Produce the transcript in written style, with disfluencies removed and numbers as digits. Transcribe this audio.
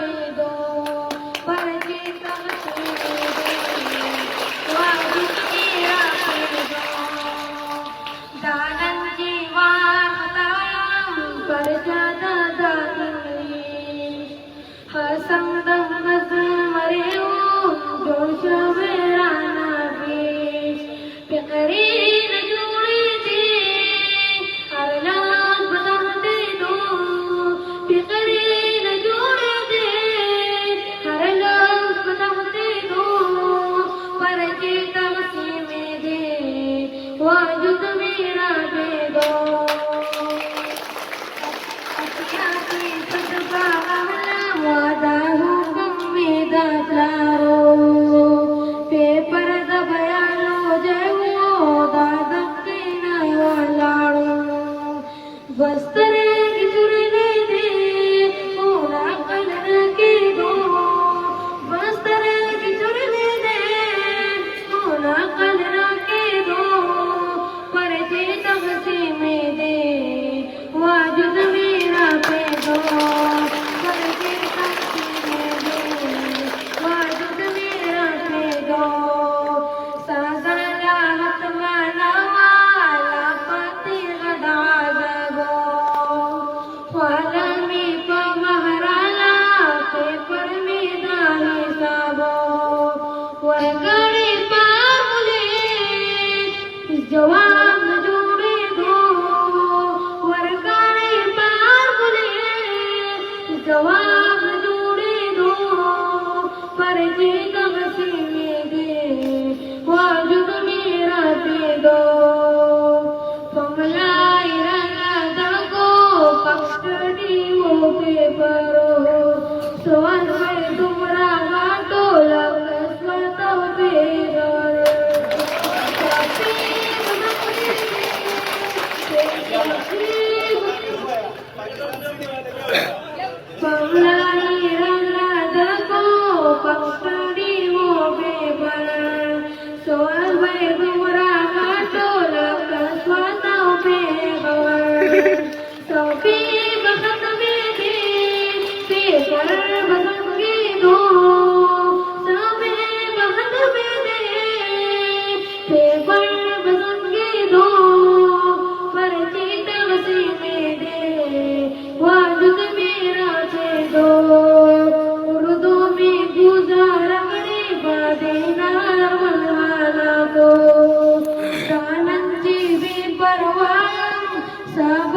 भेदो परिचित वाजू मेरा भेदो दानन जीवातायाम परजन दानी हसंदम मरेऊ जोश मेरा नबी प्यारीन जोड़ी दे हर लाख बताते दो प्यारीन जोड़ी दे हर लाख बताते दो परिचित में दे वाजुद मेरा भेदो वादा हुकुम में दातारो पेपर दबयालो जयो दादा के नवालाड़ो वस्त्रे की चुरने दे ओरा कलर के दो वस्त्रे की चुरने दे ओरा कलर के दो परिचित में दे वाजुद मेरा भेदो जवाब जोड़े दो वरगाने पार बोले जवाब जोड़े दो परिचित में दे वाजुद मेरा दे दो कमलाई रंग दको पकड़ी वो पेपरो सोन में तुमरा गाटो लग स्वतः पेरो कमलाई रंग दको पकड़ी वो पेपर सोन में तुमरा गाटो लग स्वतः पेरो सोपी बखत में दे पेपर बखत के दो सोपी बखत में दे पेपर बखत के दो परिचित में दे वाजुद मेरा दे दो उर्दू में गुजारने बादे नारवाला को दानन जी भी परवाह सब